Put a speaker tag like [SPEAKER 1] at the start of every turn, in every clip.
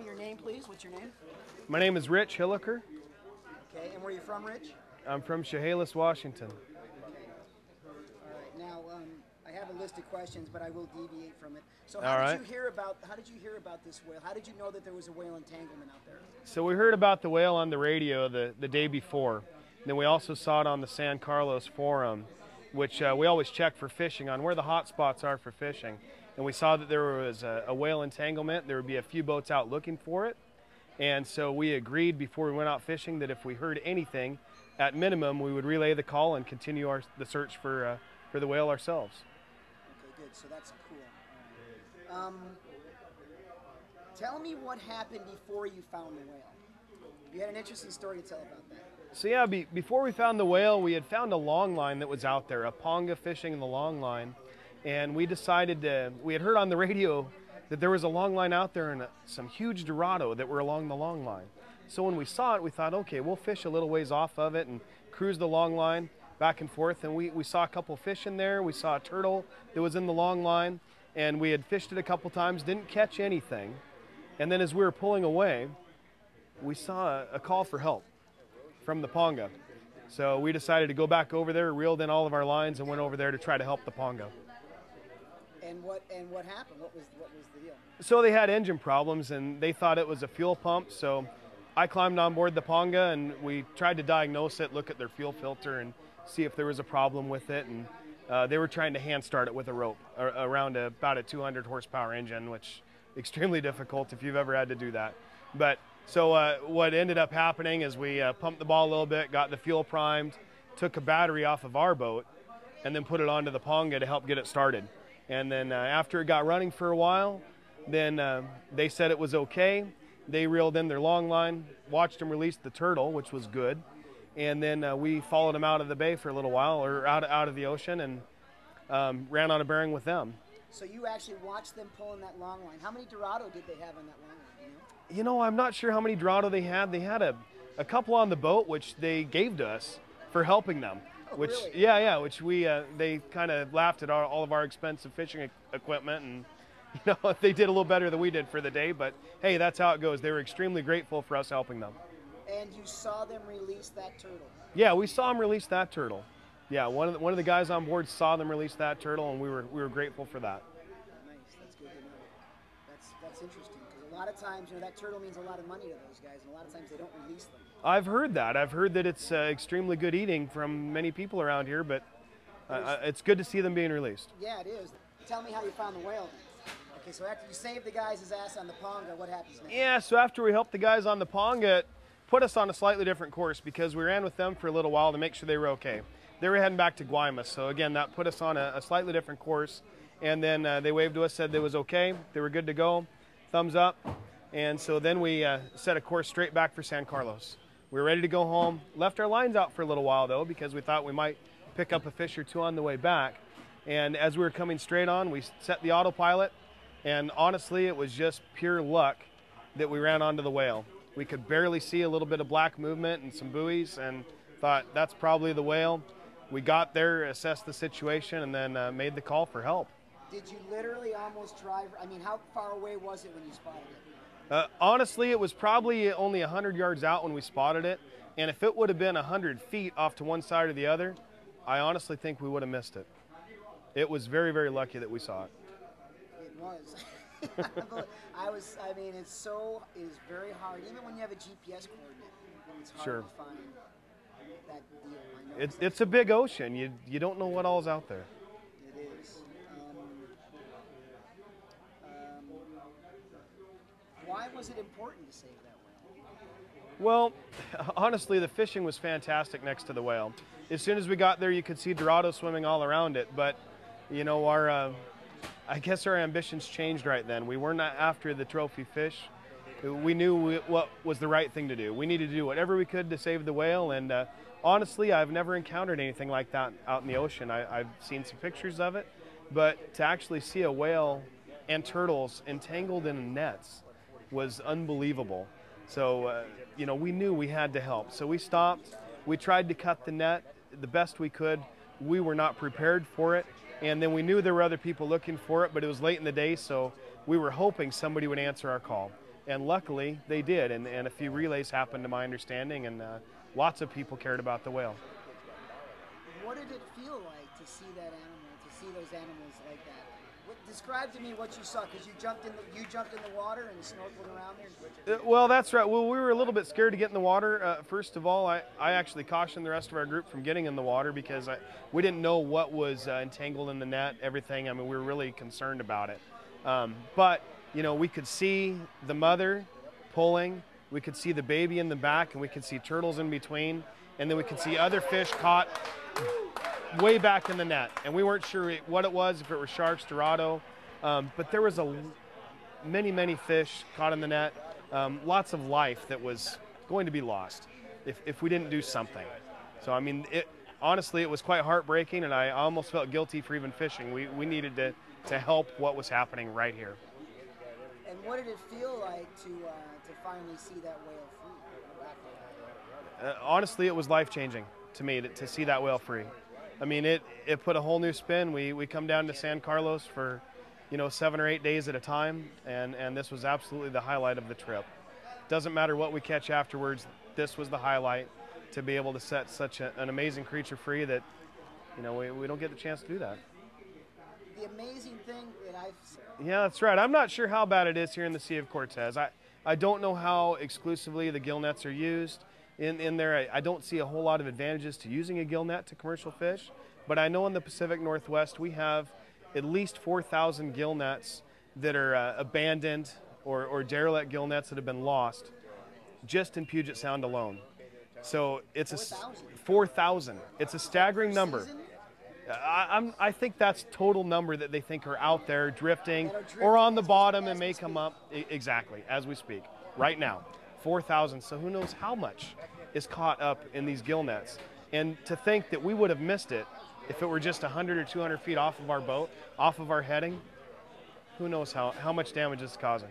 [SPEAKER 1] Your name, please. What's your name?
[SPEAKER 2] My name is Rich Hilliker.
[SPEAKER 1] Okay, and where are you from, Rich?
[SPEAKER 2] I'm from Chehalis, Washington.
[SPEAKER 1] Okay. All right. Now, I have a list of questions, but I will deviate from it. So,
[SPEAKER 2] All
[SPEAKER 1] how
[SPEAKER 2] right.
[SPEAKER 1] did you hear about this whale? How did you know that there was a whale entanglement out there?
[SPEAKER 2] So we heard about the whale on the radio the day before. Then we also saw it on the San Carlos forum, which we always check for fishing on where the hot spots are for fishing. And we saw that there was a whale entanglement. There would be a few boats out looking for it. And so we agreed before we went out fishing that if we heard anything, at minimum, we would relay the call and continue the search for the whale ourselves.
[SPEAKER 1] Okay, good. So that's cool. Tell me what happened before you found the whale. You had an interesting story to tell about that.
[SPEAKER 2] So yeah, before we found the whale, we had found a long line that was out there, a ponga fishing in the long line. And we decided we had heard on the radio that there was a long line out there and some huge Dorado that were along the long line. So when we saw it, we thought, okay, we'll fish a little ways off of it and cruise the long line back and forth. And we saw a couple fish in there. We saw a turtle that was in the long line. And we had fished it a couple times, didn't catch anything. And then as we were pulling away, we saw a call for help from the ponga. So we decided to go back over there, reeled in all of our lines, and went over there to try to help the ponga.
[SPEAKER 1] And what happened? What was the deal?
[SPEAKER 2] So they had engine problems, and they thought it was a fuel pump. So I climbed on board the ponga, and we tried to diagnose it, look at their fuel filter, and see if there was a problem with it. And they were trying to hand start it with a rope around about a 200 horsepower engine, which is extremely difficult if you've ever had to do that. But so what ended up happening is we pumped the ball a little bit, got the fuel primed, took a battery off of our boat, and then put it onto the ponga to help get it started. And then after it got running for a while, then they said it was okay. They reeled in their long line, watched them release the turtle, which was good. And then we followed them out of the bay for a little while, or out of the ocean, and ran on a bearing with them.
[SPEAKER 1] So you actually watched them pulling that long line. How many Dorado did they have on that long line?
[SPEAKER 2] You know, I'm not sure how many Dorado they had. They had a couple on the boat, which they gave to us for helping them.
[SPEAKER 1] Oh,
[SPEAKER 2] which
[SPEAKER 1] really?
[SPEAKER 2] yeah, which they kind of laughed at all of our expensive fishing equipment, and you know, they did a little better than we did for the day. But hey, that's how it goes. They were extremely grateful for us helping them.
[SPEAKER 1] And you saw them release that turtle?
[SPEAKER 2] Yeah, we saw them release that turtle. Yeah, one of the guys on board saw them release that turtle, and we were grateful for that.
[SPEAKER 1] Nice, that's good to know. That's interesting, because a lot of times, you know, that turtle means a lot of money to those guys, and a lot of times they don't release them.
[SPEAKER 2] I've heard that. I've heard that it's extremely good eating from many people around here, but it's good to see them being released.
[SPEAKER 1] Yeah, it is. Tell me how you found the whale then. Okay, so after you saved the guy's ass on the ponga, what happens next?
[SPEAKER 2] Yeah, so after we helped the guys on the ponga, it put us on a slightly different course because we ran with them for a little while to make sure they were okay. They were heading back to Guaymas, so again, that put us on a slightly different course. And then they waved to us, said it was okay, they were good to go, thumbs up. And so then we set a course straight back for San Carlos. We were ready to go home, left our lines out for a little while though, because we thought we might pick up a fish or two on the way back. And as we were coming straight on, we set the autopilot, and honestly, it was just pure luck that we ran onto the whale. We could barely see a little bit of black movement and some buoys, and thought that's probably the whale. We got there, assessed the situation, and then made the call for help.
[SPEAKER 1] Did you literally almost drive? I mean, how far away was it when you spotted it?
[SPEAKER 2] Honestly, it was probably only 100 yards out when we spotted it, and if it would have been 100 feet off to one side or the other, I honestly think we would have missed it. It was very, very lucky that we saw it.
[SPEAKER 1] It was. I mean, it is very hard, even when you have a GPS coordinate, it's hard to find that deal. I know
[SPEAKER 2] it's a big ocean. You don't know what all's out there.
[SPEAKER 1] It is. Why was it important to save that whale?
[SPEAKER 2] Well, honestly, the fishing was fantastic next to the whale. As soon as we got there, you could see Dorado swimming all around it. But, you know, I guess our ambitions changed right then. We weren't after the trophy fish. We knew what was the right thing to do. We needed to do whatever we could to save the whale. And honestly, I've never encountered anything like that out in the ocean. I've seen some pictures of it. But to actually see a whale and turtles entangled in nets was unbelievable. So, you know, we knew we had to help. So we stopped. We tried to cut the net the best we could. We were not prepared for it. And then we knew there were other people looking for it, but it was late in the day, so we were hoping somebody would answer our call. And luckily they did, and a few relays happened to my understanding, and lots of people cared about the whale.
[SPEAKER 1] What did it feel like to see that animal, to see those animals like that? Describe to me what you saw, because you jumped in the water and snorkeled around there.
[SPEAKER 2] Well, that's right. Well, we were a little bit scared to get in the water. First of all, I actually cautioned the rest of our group from getting in the water because we didn't know what was entangled in the net, everything. I mean, we were really concerned about it. But, you know, we could see the mother pulling, we could see the baby in the back, and we could see turtles in between, and then we could see other fish caught way back in the net, and we weren't sure what it was, if it were sharks, dorado, but there was many fish caught in the net, lots of life that was going to be lost if we didn't do something. So I mean, honestly, it was quite heartbreaking, and I almost felt guilty for even fishing. We needed to help what was happening right here.
[SPEAKER 1] And what did it feel like to finally see that whale free?
[SPEAKER 2] Honestly, it was life-changing to me to see that whale free. I mean, it put a whole new spin. We come down to San Carlos for, you know, 7 or 8 days at a time, and this was absolutely the highlight of the trip. Doesn't matter what we catch afterwards, this was the highlight, to be able to set such an amazing creature free that, you know, we don't get the chance to do that.
[SPEAKER 1] The amazing thing that I've seen.
[SPEAKER 2] Yeah, that's right. I'm not sure how bad it is here in the Sea of Cortez. I don't know how exclusively the gill nets are used. In there, I don't see a whole lot of advantages to using a gill net to commercial fish, but I know in the Pacific Northwest we have at least 4,000 gill nets that are abandoned or derelict gill nets that have been lost just in Puget Sound alone. So it's 4,000. It's a staggering number. I think that's total number that they think are out there drifting or on the bottom and may come up. Exactly, as we speak, right now. 4,000, so who knows how much is caught up in these gill nets. And to think that we would have missed it if it were just 100 or 200 feet off of our boat, off of our heading, who knows how much damage it's causing.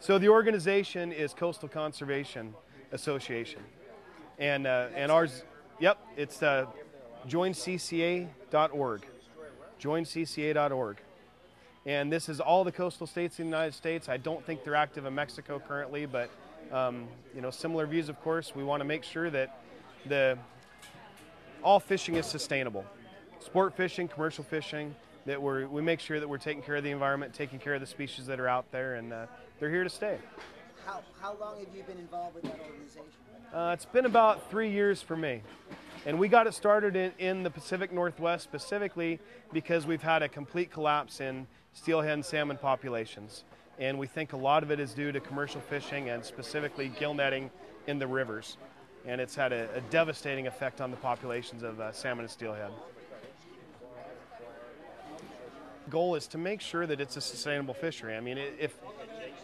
[SPEAKER 2] So the organization is Coastal Conservation Association. And ours, yep, it's joincca.org, joincca.org. And this is all the coastal states in the United States. I don't think they're active in Mexico currently, but you know, similar views, of course. We want to make sure that all fishing is sustainable. Sport fishing, commercial fishing, that we make sure that we're taking care of the environment, taking care of the species that are out there, and they're here to stay.
[SPEAKER 1] How long have you been involved with that organization?
[SPEAKER 2] It's been about 3 years for me. And we got it started in the Pacific Northwest specifically because we've had a complete collapse in steelhead and salmon populations. And we think a lot of it is due to commercial fishing and specifically gill netting in the rivers. And it's had a devastating effect on the populations of salmon and steelhead. The goal is to make sure that it's a sustainable fishery. I mean,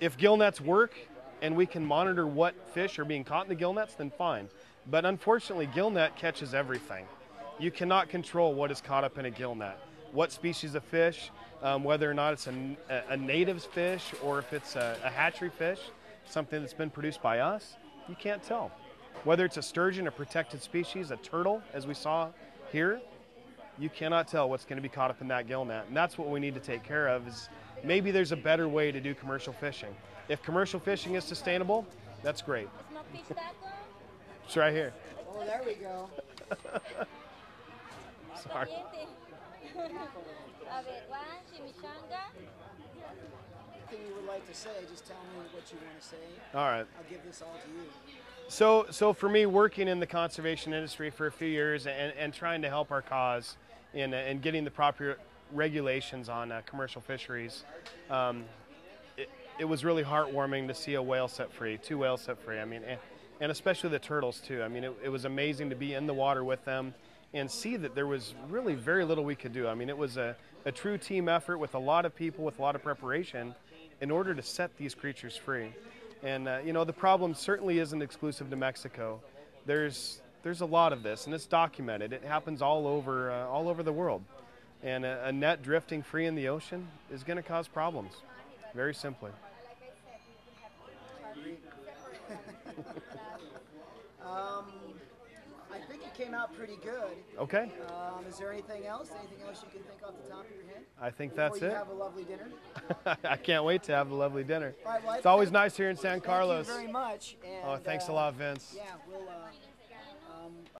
[SPEAKER 2] if gill nets work and we can monitor what fish are being caught in the gill nets, then fine. But unfortunately, gill net catches everything. You cannot control what is caught up in a gill net. What species of fish, whether or not it's a native fish or if it's a hatchery fish, something that's been produced by us, you can't tell. Whether it's a sturgeon, a protected species, a turtle, as we saw here, you cannot tell what's going to be caught up in that gill net. And that's what we need to take care of, is maybe there's a better way to do commercial fishing. If commercial fishing is sustainable, that's great.
[SPEAKER 3] It's not fish taco?
[SPEAKER 2] It's right here.
[SPEAKER 1] Oh, there we go.
[SPEAKER 2] Sorry.
[SPEAKER 3] A ver, one chimichanga.
[SPEAKER 1] Anything you would like to say, just tell me what you want to say.
[SPEAKER 2] All right.
[SPEAKER 1] I'll give this all to you.
[SPEAKER 2] So for me, working in the conservation industry for a few years and trying to help our cause in getting the proper regulations on commercial fisheries, it was really heartwarming to see a whale set free, 2 whales set free. I mean, and especially the turtles too. I mean, it was amazing to be in the water with them and see that there was really very little we could do. I mean, it was a true team effort with a lot of people, with a lot of preparation in order to set these creatures free. And you know, the problem certainly isn't exclusive to Mexico. There's a lot of this, and it's documented. It happens all over the world. And a net drifting free in the ocean is going to cause problems, very simply.
[SPEAKER 1] I think came out pretty good.
[SPEAKER 2] Okay.
[SPEAKER 1] Is there anything else? Anything else you can think off the top of your head?
[SPEAKER 2] I think that's
[SPEAKER 1] Before you
[SPEAKER 2] it.
[SPEAKER 1] have a lovely dinner.
[SPEAKER 2] I can't wait to have a lovely dinner.
[SPEAKER 1] All right, well,
[SPEAKER 2] It's always nice here in San Carlos.
[SPEAKER 1] Thank you very much. And,
[SPEAKER 2] Oh, thanks a lot, Vince.
[SPEAKER 1] Yeah, we'll.